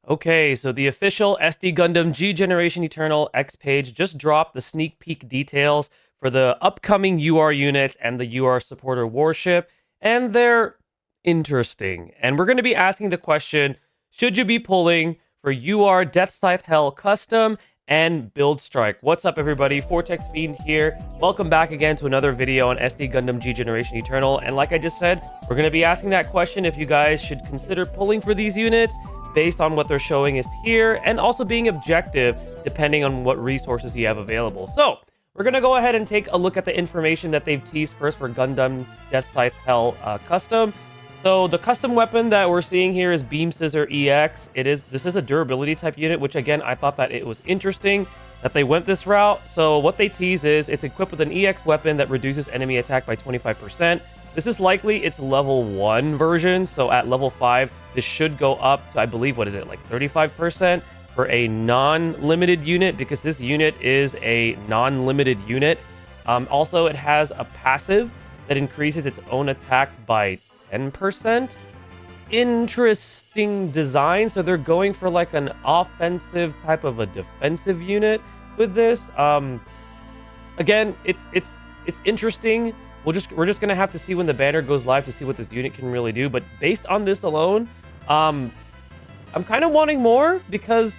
Okay, so the official SD Gundam G Generation Eternal X page just dropped the sneak peek details for the upcoming UR units and the UR supporter warship, and they're interesting. And we're going to be asking the question, should you be pulling for UR Deathscythe Hell Custom and Build Strike? What's up, everybody? Fortexfiend here. Welcome back again to another video on SD Gundam G Generation Eternal. And like I just said, we're going to be asking that question if you guys should consider pulling for these units based on what they're showing us here, and also being objective depending on what resources you have available. So we're going to go ahead and take a look at the information that they've teased first for Gundam Deathscythe Hell Custom. So the custom weapon that we're seeing here is Beam Scissor EX. This is a durability type unit, which again, I thought that it was interesting that they went this route. So what they tease is it's equipped with an EX weapon that reduces enemy attack by 25%. This is likely its level 1 version, so at level 5, this should go up to, I believe, what is it, like 35% for a non-limited unit, because this unit is a non-limited unit. Also, it has a passive that increases its own attack by 10%. Interesting design, so they're going for like an offensive type of a defensive unit with this. Again, it's interesting. We're just gonna have to see when the banner goes live to see what this unit can really do. But based on this alone, I'm kind of wanting more, because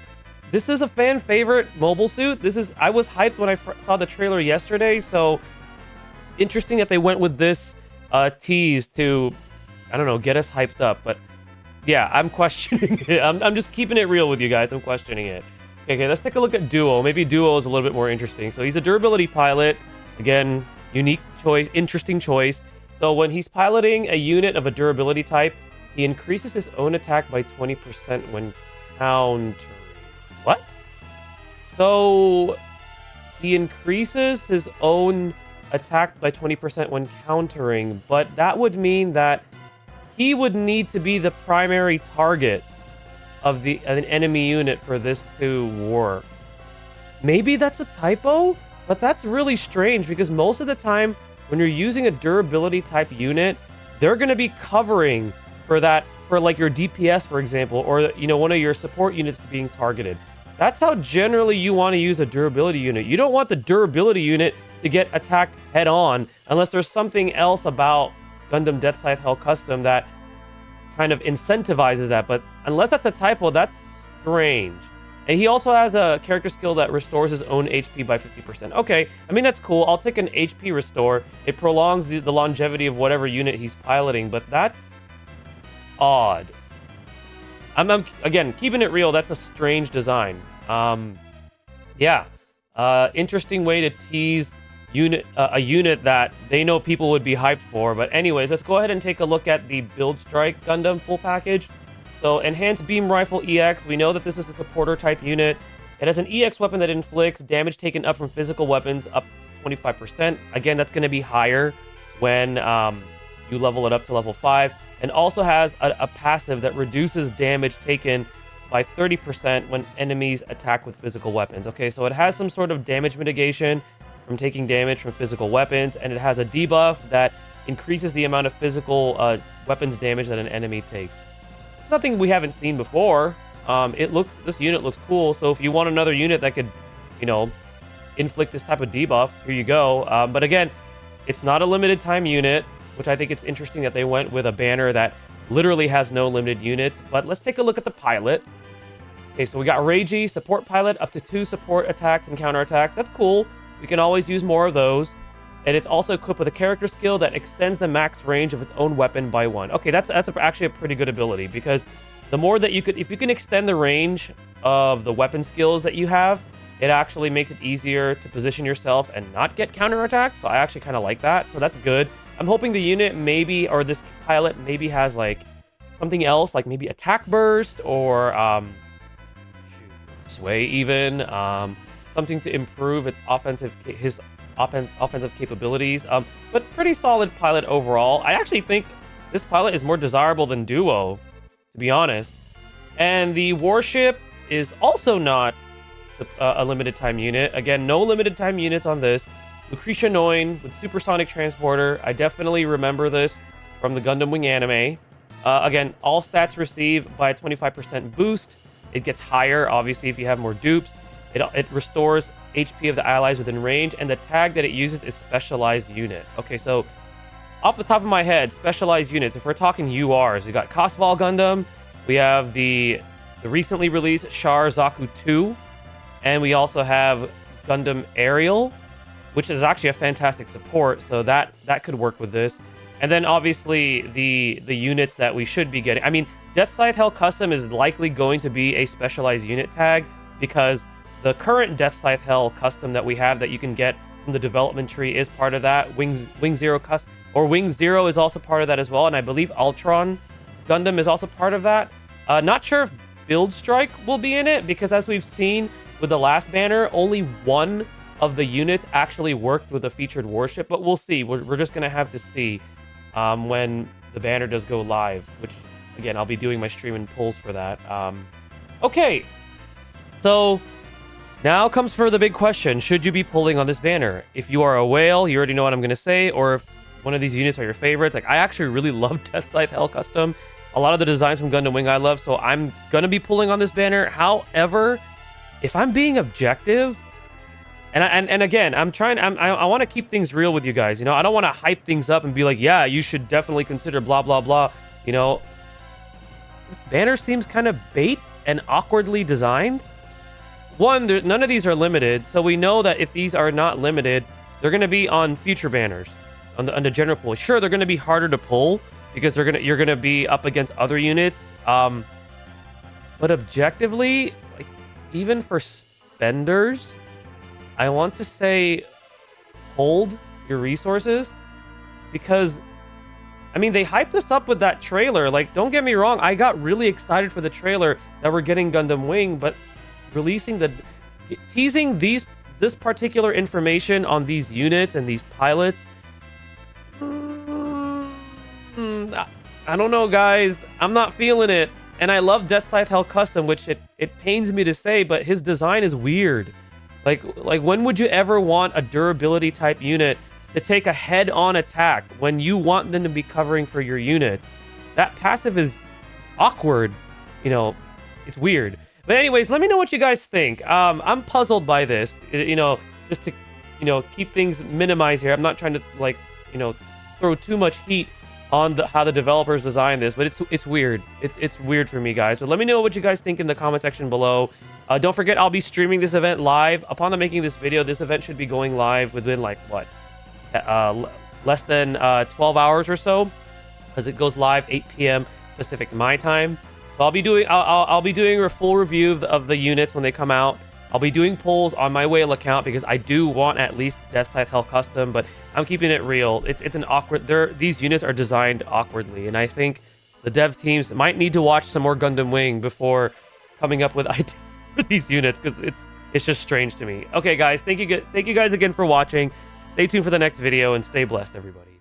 this is a fan favorite mobile suit. I was hyped when I saw the trailer yesterday. So interesting that they went with this tease to, I don't know, get us hyped up. But yeah, I'm questioning it. I'm just keeping it real with you guys. I'm questioning it. Okay, let's take a look at Duo. Maybe Duo is a little bit more interesting. So he's a durability pilot. Again, unique choice, interesting choice. So when he's piloting a unit of a durability type, he increases his own attack by 20% when countering. What? So he increases his own attack by 20% when countering, but that would mean that he would need to be the primary target of an enemy unit for this to work. Maybe that's a typo? But that's really strange, because most of the time when you're using a durability type unit, they're going to be covering for that, for like your DPS, for example, or, you know, one of your support units being targeted. That's how generally you want to use a durability unit. You don't want the durability unit to get attacked head on unless there's something else about Gundam Deathscythe Hell Custom that kind of incentivizes that. But unless that's a typo, that's strange. And he also has a character skill that restores his own HP by 50%. Okay, I mean, that's cool. I'll take an HP restore. It prolongs the longevity of whatever unit he's piloting, but that's odd. I'm again, keeping it real, that's a strange design. Yeah. Interesting way to tease a unit that they know people would be hyped for. But anyways, let's go ahead and take a look at the Build Strike Gundam full package. So, Enhanced Beam Rifle EX, we know that this is a supporter type unit. It has an EX weapon that inflicts damage taken up from physical weapons up to 25%. Again, that's going to be higher when you level it up to level 5. And also has a passive that reduces damage taken by 30% when enemies attack with physical weapons. Okay, so it has some sort of damage mitigation from taking damage from physical weapons, and it has a debuff that increases the amount of physical weapons damage that an enemy takes. Nothing we haven't seen before. This unit looks cool. So if you want another unit that could, you know, inflict this type of debuff, here you go. But again, it's not a limited time unit, which I think it's interesting that they went with a banner that literally has no limited units. But let's take a look at the pilot. Okay, so we got Reiji, support pilot, up to 2 support attacks and counterattacks. That's cool. We can always use more of those. And it's also equipped with a character skill that extends the max range of its own weapon by 1. Okay, that's actually a pretty good ability, because the more that if you can extend the range of the weapon skills that you have, it actually makes it easier to position yourself and not get counterattacked. So I actually kind of like that. So that's good. I'm hoping the unit maybe, or this pilot maybe has like something else, like maybe attack burst or sway even, something to improve its offensive capabilities, but pretty solid pilot overall. I actually think this pilot is more desirable than Duo, to be honest. And the warship is also not a limited time unit. Again, no limited time units on this. Lucrezia Noin with Supersonic transporter. I definitely remember this from the Gundam Wing anime. Again, all stats receive by a 25% boost. it gets higher, obviously, if you have more dupes. It restores HP of the allies within range, and the tag that it uses is specialized unit. Okay, so off the top of my head, specialized units, if we're talking URs, we got Kosval Gundam, we have the recently released Char Zaku 2, and we also have Gundam Aerial, which is actually a fantastic support, so that could work with this. And then obviously the units that we should be getting. I mean, Deathscythe Hell Custom is likely going to be a specialized unit tag, because the current Deathscythe Hell Custom that we have that you can get from the development tree is part of that. Wing Zero Custom, or Wing Zero is also part of that as well, and I believe Ultron Gundam is also part of that. Not sure if Build Strike will be in it, because as we've seen with the last banner, only one of the units actually worked with a featured warship, but we'll see. We're just going to have to see when the banner does go live, which, again, I'll be doing my stream and polls for that. Okay, so now comes for the big question. Should you be pulling on this banner? If you are a whale, you already know what I'm going to say, or if one of these units are your favorites. Like, I actually really love Deathscythe Hell Custom. A lot of the designs from Gundam Wing I love, so I'm going to be pulling on this banner. However, if I'm being objective, and again, I want to keep things real with you guys. You know, I don't want to hype things up and be like, yeah, you should definitely consider blah, blah, blah. You know, this banner seems kind of bait and awkwardly designed. One, none of these are limited, so we know that if these are not limited, they're going to be on future banners, on the general pool. Sure, they're going to be harder to pull because you're going to be up against other units. But objectively, like, even for spenders, I want to say hold your resources, because I mean, they hyped us up with that trailer. Like, don't get me wrong, I got really excited for the trailer that we're getting Gundam Wing, but teasing this particular information on these units and these pilots, I don't know, guys. I'm not feeling it. And I love Deathscythe Hell Custom, which it pains me to say, but his design is weird. Like when would you ever want a durability type unit to take a head-on attack when you want them to be covering for your units? That passive is awkward. You know, it's weird. But anyways, let me know what you guys think. I'm puzzled by this. You know, just to, you know, keep things minimized here. I'm not trying to, like, you know, throw too much heat on how the developers designed this, but it's weird. It's weird for me, guys. But let me know what you guys think in the comment section below. Don't forget, I'll be streaming this event live. Upon the making this video, this event should be going live within, like, what, less than 12 hours or so, because it goes live 8 p.m. Pacific my time. So I'll be doing a full review of the units when they come out. I'll be doing polls on my whale account because I do want at least Deathscythe Hell Custom, but I'm keeping it real. It's an awkward. These units are designed awkwardly, and I think the dev teams might need to watch some more Gundam Wing before coming up with ideas for these units, because it's just strange to me. Okay, guys, thank you guys again for watching. Stay tuned for the next video and stay blessed, everybody.